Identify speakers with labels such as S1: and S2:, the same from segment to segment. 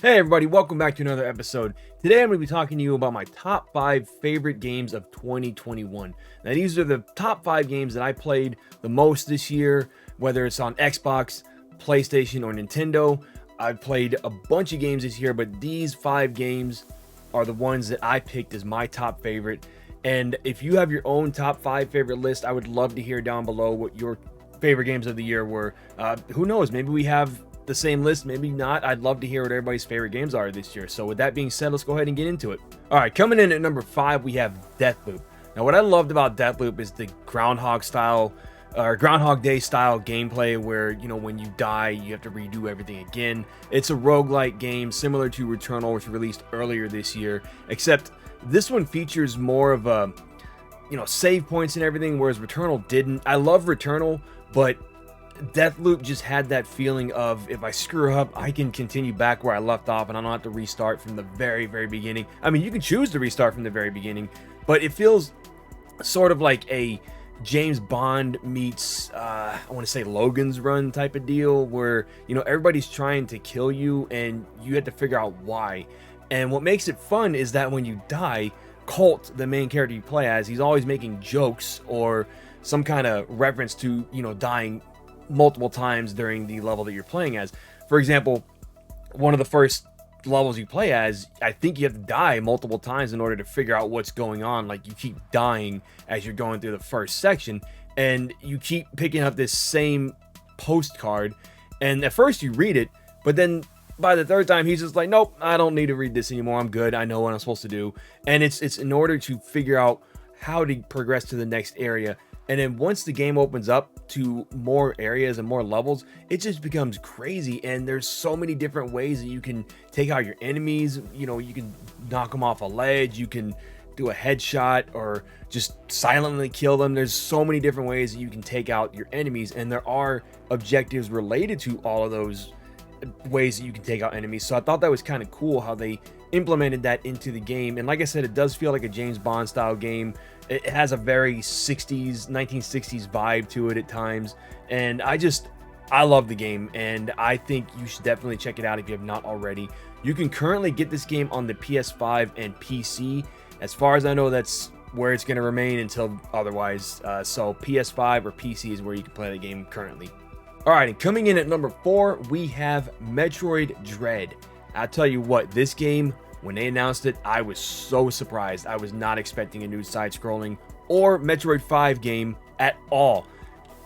S1: Hey everybody, welcome back to another episode. Today I'm going to be talking to you about my top 5 favorite games of 2021. Now these are the top 5 games that I played the most this year, whether it's on Xbox, PlayStation, or Nintendo. I've played a bunch of games this year, but these 5 games are the ones that I picked as my top favorite. And if you have your own top 5 favorite list, I would love to hear down below what your favorite games of the year were. Who knows, maybe we have the same list, maybe not. I'd love to hear what everybody's favorite games are this year. So with that being said, let's go ahead and get into it. All right, coming in at number 5, we have Deathloop. Now what I loved about Deathloop is the Groundhog Day style gameplay where, you know, when you die, you have to redo everything again. It's a roguelike game similar to Returnal, which released earlier this year, except this one features more of a, save points and everything, whereas Returnal didn't. I love Returnal, but Deathloop just had that feeling of, if I screw up, I can continue back where I left off and I don't have to restart from the very beginning. I mean, you can choose to restart from the very beginning, but it feels sort of like a James Bond meets, I want to say Logan's Run type of deal, where, everybody's trying to kill you and you have to figure out why. And what makes it fun is that when you die, Colt, the main character you play as, he's always making jokes or some kind of reference to, dying multiple times during the level that you're playing as. For example, one of the first levels you play as, I think you have to die multiple times in order to figure out what's going on. Like, you keep dying as you're going through the first section, and you keep picking up this same postcard, and at first you read it, but then by the third time he's just like, nope, I don't need to read this anymore, I'm good, I know what I'm supposed to do. And it's in order to figure out how to progress to the next area. And then once the game opens up to more areas and more levels, it just becomes crazy. And there's so many different ways that you can take out your enemies. You can knock them off a ledge, you can do a headshot, or just silently kill them. There's so many different ways that you can take out your enemies, and there are objectives related to all of those ways that you can take out enemies. So I thought that was kind of cool how they implemented that into the game. And like I said, it does feel like a James Bond style game. It has a very 1960s vibe to it at times, and I love the game, and I think you should definitely check it out if you have not already. You can currently get this game on the PS5 and PC. As far as I know, that's where it's going to remain until otherwise. So PS5 or PC is where you can play the game currently. All right, and coming in at number 4, we have Metroid Dread. I'll tell you what, this game, when they announced it, I was so surprised. I was not expecting a new side-scrolling or Metroid 5 game at all.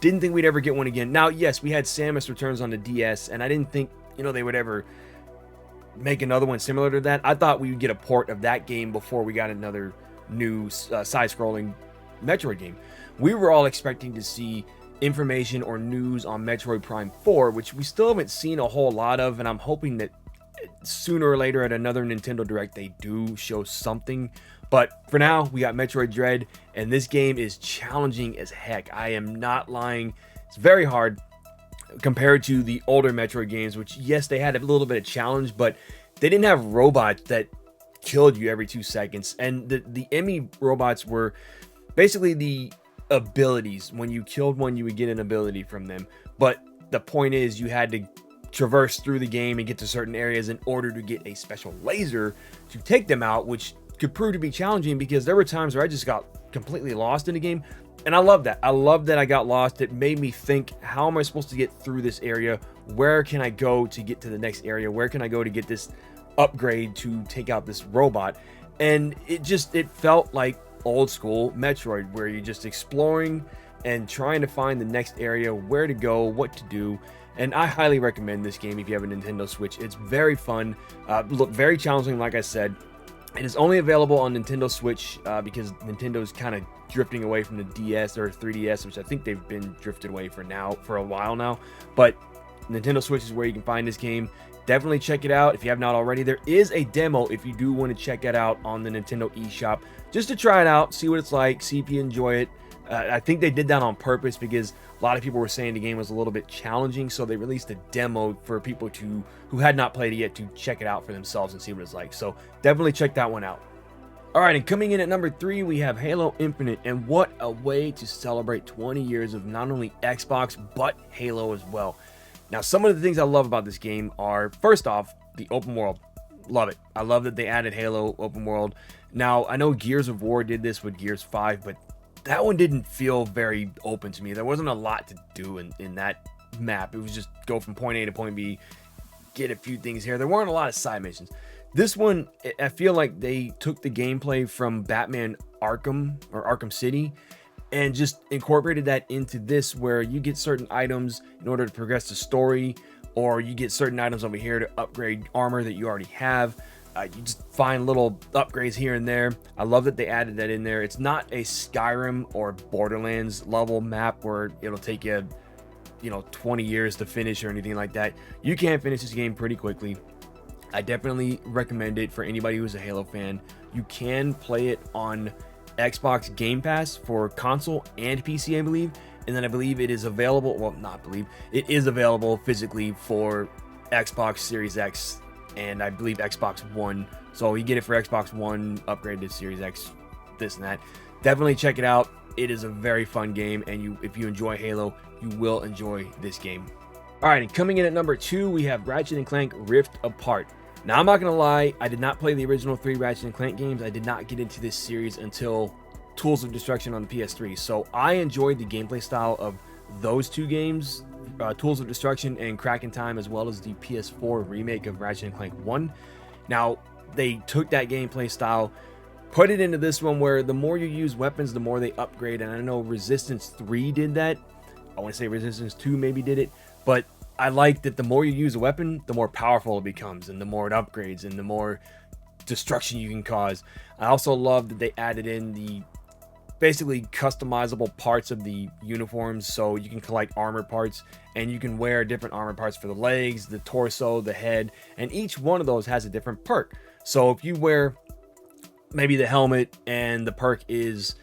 S1: Didn't think we'd ever get one again. Now, yes, we had Samus Returns on the DS, and I didn't think, they would ever make another one similar to that. I thought we would get a port of that game before we got another new side-scrolling Metroid game. We were all expecting to see information or news on Metroid Prime 4, which we still haven't seen a whole lot of, and I'm hoping that sooner or later at another Nintendo Direct they do show something. But for now, we got Metroid Dread, and this game is challenging as heck. I am not lying. It's very hard compared to the older Metroid games, which, yes, they had a little bit of challenge, but they didn't have robots that killed you every 2 seconds. And the enemy robots were basically the abilities. When you killed one, you would get an ability from them. But the point is, you had to traverse through the game and get to certain areas in order to get a special laser to take them out, which could prove to be challenging because there were times where I just got completely lost in the game. And I love that. I love that I got lost. It made me think, how am I supposed to get through this area? Where can I go to get to the next area? Where can I go to get this upgrade to take out this robot? And it felt like old school Metroid, where you're just exploring and trying to find the next area, where to go, what to do. And I highly recommend this game if you have a Nintendo Switch. It's very fun, very challenging, like I said. It is only available on Nintendo Switch because Nintendo's kind of drifting away from the DS or 3DS, which I think they've been drifted away for a while now. But Nintendo Switch is where you can find this game. Definitely check it out if you have not already. There is a demo if you do want to check it out on the Nintendo eShop, just to try it out, see what it's like, see if you enjoy it. I think they did that on purpose because a lot of people were saying the game was a little bit challenging, so they released a demo for people who had not played it yet to check it out for themselves and see what it's like. So definitely check that one out. All right, and coming in at number 3, we have Halo Infinite, and what a way to celebrate 20 years of not only Xbox, but Halo as well. Now, some of the things I love about this game are, first off, the open world. Love it. I love that they added Halo open world. Now, I know Gears of War did this with Gears 5, but that one didn't feel very open to me. There wasn't a lot to do in that map. It was just go from point A to point B, get a few things here. There weren't a lot of side missions. This one, I feel like they took the gameplay from Batman Arkham or Arkham City and just incorporated that into this, where you get certain items in order to progress the story, or you get certain items over here to upgrade armor that you already have. You just find little upgrades here and there. I love that they added that in there. It's not a Skyrim or Borderlands level map where it'll take you, 20 years to finish or anything like that. You can finish this game pretty quickly. I definitely recommend it for anybody who's a Halo fan. You can play it on Xbox Game Pass for console and PC, I believe. And then I believe it is available, well, not believe, it is available physically for Xbox Series X and I believe Xbox One. So you get it for Xbox One, upgrade to Series X, this and that. Definitely check it out. It is a very fun game, and if you enjoy Halo, you will enjoy this game. All right, and coming in at number 2, we have Ratchet and Clank Rift Apart. Now, I'm not going to lie, I did not play the original 3 Ratchet and Clank games. I did not get into this series until Tools of Destruction on the PS3. So I enjoyed the gameplay style of those 2 games, Tools of Destruction and Crack in Time, as well as the PS4 remake of Ratchet and Clank 1. Now, they took that gameplay style, put it into this one where the more you use weapons, the more they upgrade. And I know Resistance 3 did that. I want to say Resistance 2 maybe did it. But I like that the more you use a weapon, the more powerful it becomes, and the more it upgrades, and the more destruction you can cause. I also love that they added in the basically customizable parts of the uniforms, so you can collect armor parts, and you can wear different armor parts for the legs, the torso, the head, and each one of those has a different perk. So if you wear maybe the helmet and the perk is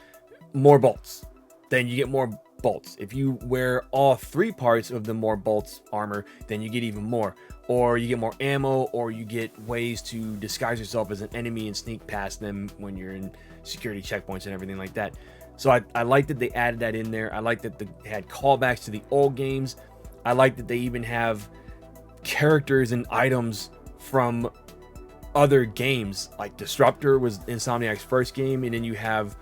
S1: more bolts, then you get more bolts. If you wear all 3 parts of the more bolts armor, then you get even more, or you get more ammo, or you get ways to disguise yourself as an enemy and sneak past them when you're in security checkpoints and everything like that. So I like that they added that in there. I like that they had callbacks to the old games. I like that they even have characters and items from other games, like Disruptor was Insomniac's first game, and then you have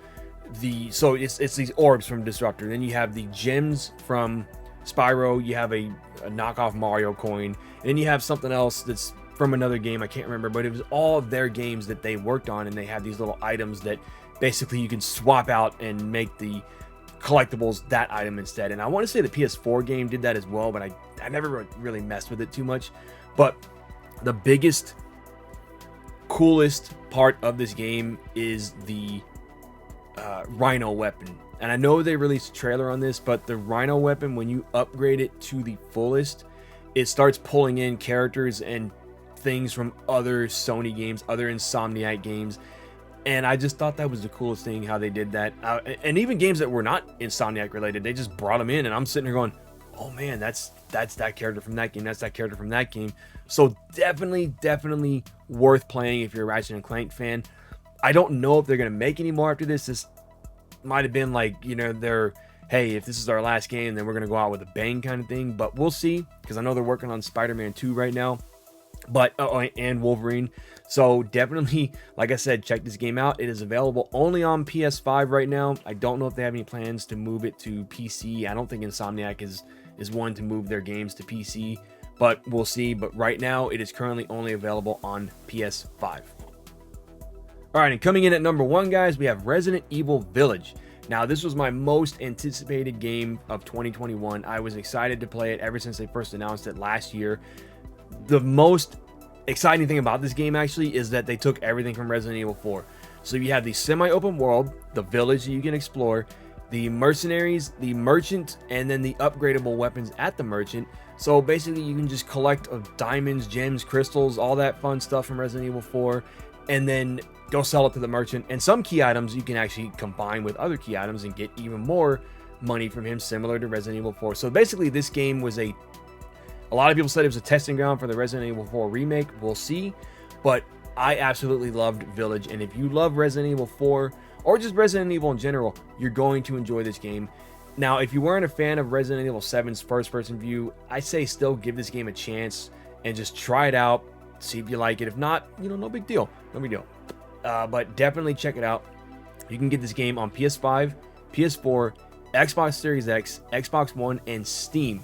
S1: it's these orbs from Disruptor. Then you have the gems from Spyro. You have a knockoff Mario coin. And then you have something else that's from another game. I can't remember, but it was all of their games that they worked on. And they have these little items that basically you can swap out and make the collectibles that item instead. And I want to say the PS4 game did that as well, but I never really messed with it too much. But the biggest, coolest part of this game is the Rhino weapon. And I know they released a trailer on this, but the Rhino weapon, when you upgrade it to the fullest, it starts pulling in characters and things from other Sony games, other Insomniac games. And I just thought that was the coolest thing, how they did that. And even games that were not Insomniac related, they just brought them in, and I'm sitting here going, oh man, that's that character from that game, that's that character from that game. So definitely worth playing if you're a Ratchet and Clank fan. I don't know if they're going to make any more after this. This might have been like, they're, hey, if this is our last game, then we're going to go out with a bang kind of thing. But we'll see, because I know they're working on Spider-Man 2 right now. But and Wolverine. So definitely, like I said, check this game out. It is available only on PS5 right now. I don't know if they have any plans to move it to PC. I don't think Insomniac is one to move their games to PC, but we'll see. But right now, it is currently only available on PS5. All right, and coming in at number 1, guys, we have Resident Evil Village. Now, this was my most anticipated game of 2021. I was excited to play it ever since they first announced it last year. The most exciting thing about this game, actually, is that they took everything from Resident Evil 4. So you have the semi-open world, the village that you can explore, the mercenaries, the merchant, and then the upgradable weapons at the merchant. So basically, you can just collect diamonds, gems, crystals, all that fun stuff from Resident Evil 4, and then go sell it to the merchant. And some key items you can actually combine with other key items and get even more money from him, similar to Resident Evil 4. So basically, this game was a lot of people said it was a testing ground for the Resident Evil 4 remake. We'll see. But I absolutely loved Village. And if you love Resident Evil 4 or just Resident Evil in general, you're going to enjoy this game. Now, if you weren't a fan of Resident Evil 7's first-person view, I say still give this game a chance and just try it out, see if you like it. If not, no big deal, no big deal. But definitely check it out. You can get this game on PS5, PS4, Xbox Series X, Xbox One, and Steam.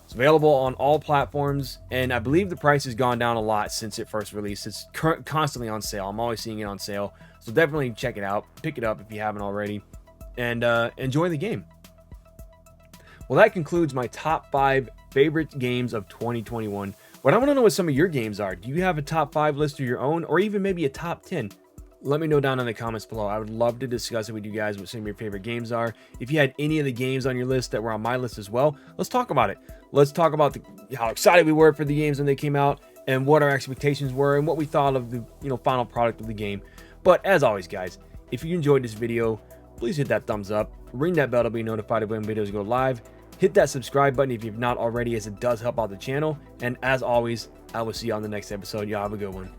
S1: It's available on all platforms, and I believe the price has gone down a lot since it first released. It's constantly on sale. I'm always seeing it on sale, so definitely check it out. Pick it up if you haven't already, and enjoy the game. Well, that concludes my top 5 favorite games of 2021. But I want to know what some of your games are. Do you have a top 5 list of your own, or even maybe a top 10? Let me know down in the comments below. I would love to discuss it with you guys, what some of your favorite games are. If you had any of the games on your list that were on my list as well, let's talk about it. Let's talk about how excited we were for the games when they came out, and what our expectations were, and what we thought of the final product of the game. But as always, guys, if you enjoyed this video, please hit that thumbs up, ring that bell to be notified of when videos go live, hit that subscribe button if you've not already, as it does help out the channel, and as always, I will see you on the next episode. Y'all have a good one.